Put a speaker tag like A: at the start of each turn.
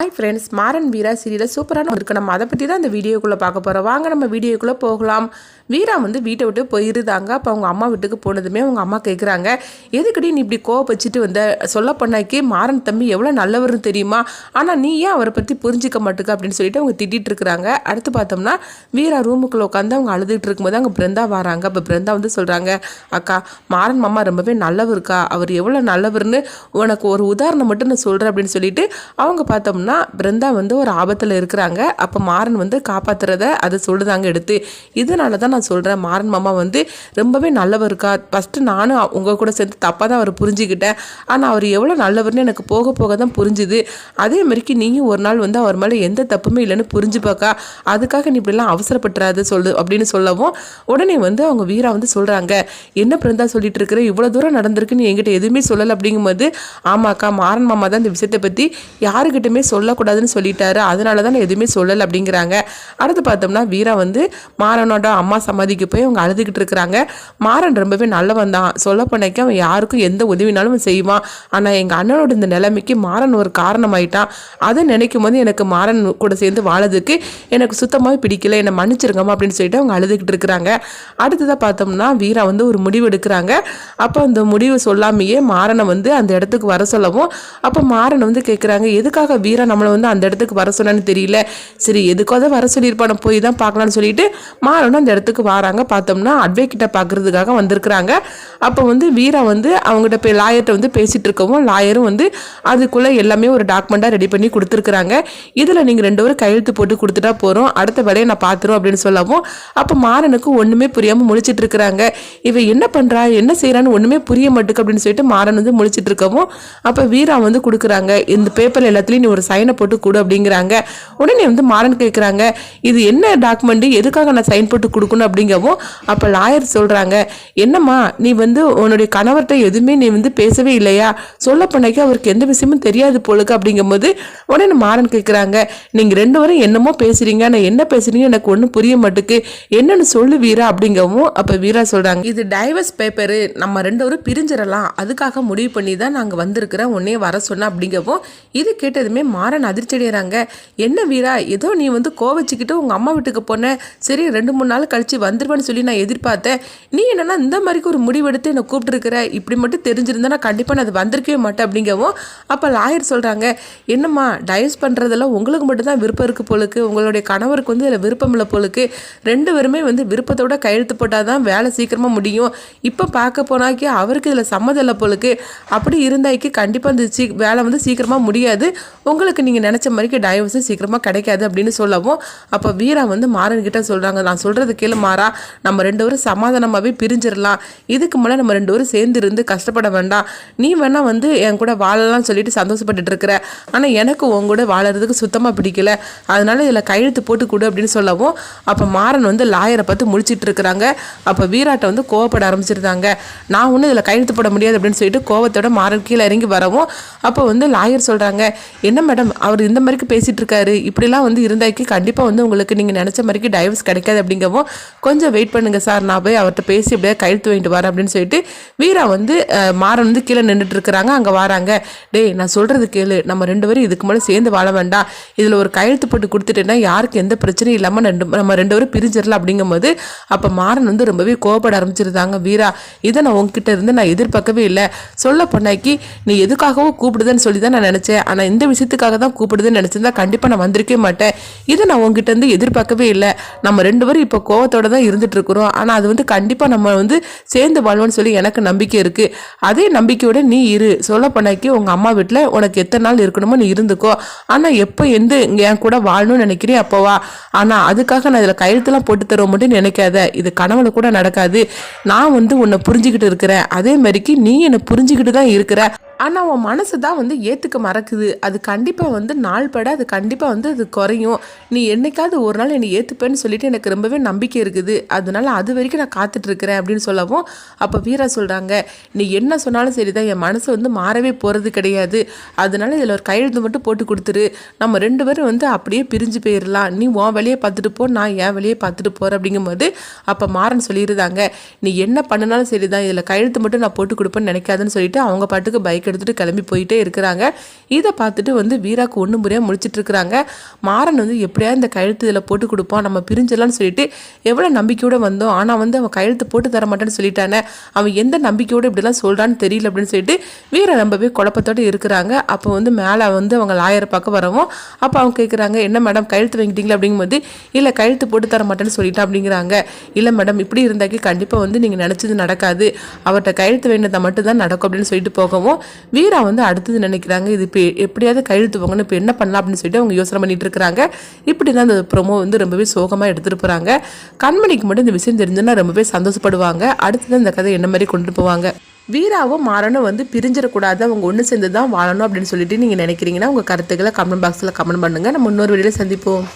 A: Hi friends, Maran வீரா serial சூப்பரான இருக்கு. நம்ம அதை பற்றி தான் இந்த வீடியோக்குள்ளே பார்க்க போகிறோம். வாங்க நம்ம வீடியோக்குள்ளே போகலாம். வீரா வீட்டை விட்டு போயிருந்தாங்க. அப்போ அவங்க அம்மா வீட்டுக்கு போனதுமே அவங்க அம்மா கேட்குறாங்க, எதுக்கடி நீ இப்படி கோவப்பச்சிட்டு வந்த? சொல்ல பண்ணாக்கி மாறன் தம்பி எவ்வளோ நல்லவர்னு தெரியுமா? ஆனால் நீ ஏன் அவரை பற்றி புரிஞ்சிக்க மாட்டுக்க அப்படின்னு சொல்லிட்டு அவங்க திட்டிகிட்டு இருக்கிறாங்க. அடுத்து பார்த்தோம்னா வீரா ரூமுக்குள்ளே உட்காந்து அவங்க அழுதுகிட்டு இருக்கும்போது அங்கே பிருந்தா வராங்க. அப்போ பிருந்தா சொல்கிறாங்க, அக்கா மாறன் மாமா ரொம்பவே நல்லவருக்கா, அவர் எவ்வளோ நல்லவர்னு உனக்கு ஒரு உதாரணம் மட்டும் நான் சொல்கிறேன் அப்படின்னு சொல்லிட்டு அவங்க பார்த்தோம்னா பிருந்தா ஒரு ஆபத்தில் இருக்கிறாங்க. அப்போ மாறன் காப்பாற்றுறத அதை சொல்லுதாங்க எடுத்து. இதனால தான் நான் சொல்கிறேன், மாறன் மாமா ரொம்பவே நல்லவருக்கா. ஃபஸ்ட்டு நானும் உங்கள் கூட சேர்ந்து தப்பாக தான் அவர் புரிஞ்சுக்கிட்டேன். ஆனால் அவர் எவ்வளோ நல்லவர்னு எனக்கு போக போக தான் புரிஞ்சுது. அதே மாதிரிக்கு நீயும் ஒரு நாள் அவர் மேலே எந்த தப்புமே இல்லைன்னு புரிஞ்சுப்பாக்கா. அதுக்காக நீ இப்படிலாம் அவசரப்பட்டுறாது சொல்லு அப்படின்னு சொல்லவும் உடனே அவங்க வீரா சொல்கிறாங்க, என்ன பிருந்தா சொல்லிட்டு இருக்கிற, இவ்வளோ தூரம் நடந்திருக்கு நீ என்கிட்ட எதுவுமே சொல்லலை அப்படிங்கும்போது, ஆமாக்கா மாறன் மாமா தான் இந்த விஷயத்தை பற்றி யாருக்கிட்டுமே சொல்லக்கூடாதுன்னு சொல்லிட்டாரு, அதனால தான் நான் எதுவுமே சொல்லலை அப்படிங்கிறாங்க. அடுத்து பார்த்தோம்னா வீரா மாறனோட அம்மா சமாதிக்கு போய் அவங்க அழுதுகிட்டு இருக்கிறாங்க. மாறன் ரொம்பவே நல்லவன் தான், சொல்ல போனாக்கி அவன் யாருக்கும் எந்த உதவினாலும் செய்வான். ஆனால் எங்கள் அண்ணனோட இந்த நிலைமைக்கு மாறன் ஒரு காரணமாயிட்டான். அதை நினைக்கும் போது எனக்கு மாறன் கூட சேர்ந்து வாழறதுக்கு எனக்கு சுத்தமாகவே பிடிக்கல, என்னை மன்னிச்சிருங்கம்மா அப்படின்னு சொல்லிட்டு அவங்க அழுதுகிட்டு இருக்கிறாங்க. அடுத்ததாக பார்த்தோம்னா வீரா ஒரு முடிவு எடுக்கிறாங்க. அப்போ அந்த முடிவு சொல்லாமையே மாறனை அந்த இடத்துக்கு வர சொல்லவும் அப்போ மாறன் கேட்குறாங்க, எதுக்காக வீரா நம்மளை அந்த இடத்துக்கு வர சொன்னான்னு தெரியல, சரி எதுக்காக வர சொல்லியிருப்பான போய் தான் பார்க்கலான்னு சொல்லிட்டு மாறனும் அந்த இடத்துக்கு வராங்க. பார்த்தோம்னா அட்வொகேட்டை பார்க்கறதுக்காக வந்திருக்கிறாங்க. அப்போ வீரா அவங்ககிட்ட போய் லாயர்கிட்ட பேசிட்டு இருக்கவும் லாயரும் அதுக்குள்ளே எல்லாமே ஒரு டாக்குமெண்ட்டாக ரெடி பண்ணி கொடுத்துருக்குறாங்க. இதில் நீங்கள் 2 பேரும் கையெழுத்து போட்டு கொடுத்துட்டா போகிறோம், அடுத்த வேலையை நான் பார்த்துரும் அப்படின்னு சொல்லவும் அப்போ மாறனுக்கு ஒன்றுமே புரியாமல் முழிச்சிட்டு இருக்கிறாங்க. இவ என்ன பண்ணுறா என்ன செய்கிறான்னு ஒன்றுமே புரிய மாட்டுக்கு அப்படின்னு சொல்லிட்டு மாறன் முழிச்சிட்டு இருக்கவும் அப்போ வீரா கொடுக்குறாங்க, இந்த பேப்பர் எல்லாத்துலேயும் நீ ஒரு சைனை போட்டு கொடு அப்படிங்கிறாங்க. உடனே மாறன் கேட்குறாங்க, இது என்ன டாக்குமெண்ட், எதுக்காக நான் சைன் போட்டு கொடுக்கணும் அப்படிங்கவும் அப்போ லாயர் சொல்கிறாங்க, என்னம்மா நீ உன்னுடைய கணவர்கிட்ட எதுவுமே நீ பேசவே இல்லையா, சொல்ல பண்ணாக்கி அவருக்கு எந்த விஷயமும் தெரியாது போலுக்கு அப்படிங்கும்போது உடனே மாறன் கேட்குறாங்க, நீங்கள் 2 பேரும் என்னமோ பேசுகிறீங்க, நான் என்ன பேசுகிறீங்க எனக்கு ஒன்றும் புரிய மாட்டுக்கு, என்னன்னு சொல்லு வீரா அப்படிங்கவும் அப்போ வீரா சொல்கிறாங்க, இது டைவர்ஸ் பேப்பரு, நம்ம 2 பேரும் பிரிஞ்சிடலாம், அதுக்காக முடிவு பண்ணி தான் நாங்கள் வந்திருக்கிறோம், உன்னே வர சொன்ன அப்படிங்கவும் இது கேட்டதுமே மாறன் அதிர்ச்சி அடைகிறாங்க. என்ன வீரா ஏதோ நீ கோவச்சிக்கிட்டு உங்கள் அம்மா வீட்டுக்கு போன, சரி 2-3 நாள் கழிச்சு வந்துருவேன்னு சொல்லி நான் எதிர்பார்த்தேன், நீ என்னன்னா இந்த மாதிரிக்கு ஒரு முடிவெடுத்து என்னை கூப்பிட்டுருக்கிற, இப்படி மட்டும் தெரிஞ்சிருந்தா நான் கண்டிப்பாக நான் அது வந்திருக்கவே மாட்டேன் அப்படிங்கவும் அப்போ லாயர் சொல்கிறாங்க, என்னம்மா டைவர்ஸ் பண்ணுறதெல்லாம் உங்களுக்கு மட்டும்தான் விருப்பம் இருக்குது போலுக்கு, உங்களுடைய கணவருக்கு இதில் விருப்பம் இல்லை போலுக்கு, 2 பேருமே விருப்பத்தோட கையெழுத்து போட்டால் தான் வேலை சீக்கிரமாக முடியும், இப்போ பார்க்க போனாக்கி அவருக்கு இதில் சம்மதம் இல்லை போலுக்கு, அப்படி இருந்தாக்கி கண்டிப்பாக இந்த வேலை சீக்கிரமாக முடியாது, உங்களுக்கு நீங்கள் நினச்ச மாதிரிக்கு டைவர்ஸும் சீக்கிரமாக கிடைக்காது அப்படின்னு சொல்லவும் அப்போ வீரா மாறன் கிட்ட சொல்கிறாங்க, நான் சொல்கிறது கேளு மாறா, நம்ம 2 பேரும் சமாதானமாகவே பிரிஞ்சிடலாம், இதுக்கு மேலே நம்ம 2 பேரும் சேர்ந்து இருந்து கஷ்டப்பட வேண்டாம், நீ வேணா என் கூட வாழலாம்னு சொல்லிட்டு சந்தோஷப்பட்டுட்டு இருக்கிற, ஆனால் எனக்கு உன் கூட வாழறதுக்கு சுத்தமாக பிடிக்கல, அதனால இதில் கையெழுத்து போட்டு கொடு அப்படின்னு சொல்லவும் அப்போ மாறன் லாயரை பார்த்து முடிச்சிட்டு இருக்கிறாங்க. அப்போ வீராட்டை கோவப்பட ஆரம்பிச்சிருந்தாங்க, நான் ஒன்றும் இதில் கையெழுத்து போட முடியாது அப்படின்னு சொல்லிட்டு கோவத்தோட மாறன் கீழே இறங்கி வரவும் அப்போ லாயர் சொல்கிறாங்க, என்ன மேடம் அவர் இந்த மாதிரிக்கு பேசிகிட்டு இருக்காரு, இப்படிலாம் இருந்தாக்கி கண்டிப்பாக உங்களுக்கு நீங்கள் நினச்ச மாதிரிக்கு டைவர்ஸ் கிடைக்காது அப்படிங்கவும் கொஞ்சம் வெயிட் பண்ணுங்கள் சார், நான் போய் அவர்கிட்ட பேசி அப்படியே கையெழுத்து வாங்கிட்டு வரேன் அப்படின்னு சொல்லிட்டு வீரா மாறன் கீழே நின்றுட்டு இருக்கிறாங்க. அங்கே வராங்க, டேய் நான் சொல்கிறது கேளு, நம்ம 2 பேரும் இதுக்கு மேலே சேர்ந்து வாழ வேண்டாம், இதில் ஒரு கையெழுத்து போட்டு கொடுத்துட்டேன்னா யாருக்கு எந்த பிரச்சனையும் இல்லாமல் நம்ம 2 பேரும் பிரிஞ்சிடலாம் அப்படிங்கும்போது அப்போ மாறன் ரொம்பவே கோவப்பட ஆரம்பிச்சிருந்தாங்க. வீரா இதை நான் உங்ககிட்ட இருந்து நான் எதிர்பார்க்கவே இல்லை, சொல்ல பண்ணாக்கி நீ எதுக்காகவும் கூப்பிடுதுன்னு சொல்லி தான் நான் நினச்சேன், ஆனால் இந்த விஷயத்துக்காக தான் கூப்பிடுதுன்னு நினச்சிருந்தா கண்டிப்பாக நான் வந்திருக்கவே மாட்டேன், இதை நான் உங்ககிட்ட இருந்து எதிர்பார்க்கவே இல்லை, நம்ம 2 பேரும் இப்போ கோவத்தோட தான் இருந்துட்டு இருக்கிறோம், ஆனால் அது கண்டிப்பாக நம்ம சேர்ந்து வாழ்வோன்னு சொல்லி எனக்கு நம்பிக்கை இருக்குது, அதே நம்பிக்கையோட நீ இரு, சொல்ல பண்ணாக்கி உங்கள் அம்மா வீட்டில் உனக்கு எத்தனை நாள் இருக்கணுமோ நீ இருந்துக்கோ, ஆனால் எப்போ என் கூட வாழணும்னு நினைக்கிறேன் அப்போவா, ஆனால் அதுக்காக நான் இதில் கையெழுத்துலாம் போட்டு தர மட்டும் நினைக்காத, இது கனவுல கூட நடக்காது, நான் உன்னை புரிஞ்சுக்கிட்டு இருக்கிறேன், அதே மாதிரிக்கு நீ என்னை புரிஞ்சுக்கிட்டு தான் இருக்கிற, ஆனால் உன் மனசு தான் ஏற்றுக்க மறக்குது, அது கண்டிப்பாக நாள் பட அது கண்டிப்பாக அது குறையும், நீ என்னைக்காவது ஒரு நாள் என்னை ஏற்றுப்பேன்னு சொல்லிட்டு எனக்கு ரொம்பவே நம்பிக்கை இருக்குது, அதனால அது வரைக்கும் நான் காத்துட்ருக்கிறேன் அப்படின்னு சொல்லவும் அப்போ வீரா சொல்கிறாங்க, நீ என்ன சொன்னாலும் சரி தான், என் மனசு மாறவே போகிறது கிடையாது, அதனால இதில் ஒரு கையெழுத்து மட்டும் போட்டு கொடுத்துரு, நம்ம 2 பேரும் அப்படியே பிரிஞ்சு போயிடலாம், நீ உன் வேலையை பார்த்துட்டு போ, நான் என் வேலையை பார்த்துட்டு போகிறேன் அப்படிங்கும்போது அப்போ மாறன் சொல்லியிருந்தாங்க, நீ என்ன பண்ணினாலும் சரி தான், இதில் கையெழுத்து மட்டும் நான் போட்டு கொடுப்பேன்னு நினைக்காதுன்னு சொல்லிட்டு அவங்க பாட்டுக்கு பைக் பைக் எடுத்துகிட்டு கிளம்பி போயிட்டே இருக்கிறாங்க. இதை பார்த்துட்டு வந்து வீராக்கு ஒன்றும் புரியாமல் முடிச்சிட்டு இருக்கிறாங்க. மாறன் வந்து எப்படியா இந்த கையெழுத்து இதில் போட்டு கொடுப்பான், நம்ம பிரிஞ்சலான்னு சொல்லிட்டு எவ்வளோ நம்பிக்கையோடு வந்தோம், ஆனால் வந்து அவன் கையெழுத்து போட்டு தர மாட்டேன்னு சொல்லிட்டானே, அவன் எந்த நம்பிக்கையோடு இப்படிலாம் சொல்கிறான்னு தெரியல அப்படின்னு சொல்லிட்டு வீரா ரொம்பவே குழப்பத்தோடு இருக்கிறாங்க. அப்போ வந்து மேலே வந்து அவங்க லாயரை பார்க்க வரவும் அப்போ அவங்க கேட்குறாங்க, என்ன மேடம் கையெழுத்து வாங்கிட்டீங்களா அப்படிங்கும்போது, இல்லை கையெழுத்து போட்டு தர மாட்டேன்னு சொல்லிட்டான் அப்படிங்கிறாங்க. இல்லை மேடம், இப்படி இருந்தாக்கி கண்டிப்பாக வந்து நீங்கள் நினச்சது நடக்காது, அவர்கிட்ட கையெழுத்து வேண்டியதை மட்டும் தான் நடக்கும் அப்படின்னு சொல்லிட்டு போகவும் வீரா வந்து அடுத்தது நினைக்கிறாங்க, இது இப்போ எப்படியாவது கையெழுத்து போங்கன்னு இப்போ என்ன பண்ணலாம் அப்படின்னு சொல்லிட்டு அவங்க யோசனை பண்ணிட்டு இருக்கிறாங்க. இப்படி தான் அந்த ப்ரோமோ வந்து ரொம்பவே சோகமாக எடுத்துகிட்டு போகிறாங்க. கண்மணிக்கு மட்டும் இந்த விஷயம் தெரிஞ்சுன்னா ரொம்பவே சந்தோஷப்படுவாங்க. அடுத்தது இந்த கதை என்ன மாதிரி கொண்டு போவாங்க. வீராவும் மாறனும் வந்து பிரிஞ்சிடக்கூடாது, அவங்க ஒன்று சேர்ந்து தான் வாழணும் அப்படின்னு சொல்லிட்டு நீங்கள் நினைக்கிறீங்கன்னா உங்கள் கருத்துக்களை கமெண்ட் பாக்ஸில் கமெண்ட் பண்ணுங்கள். நம்ம இன்னொரு வீடியோவில் சந்திப்போம்.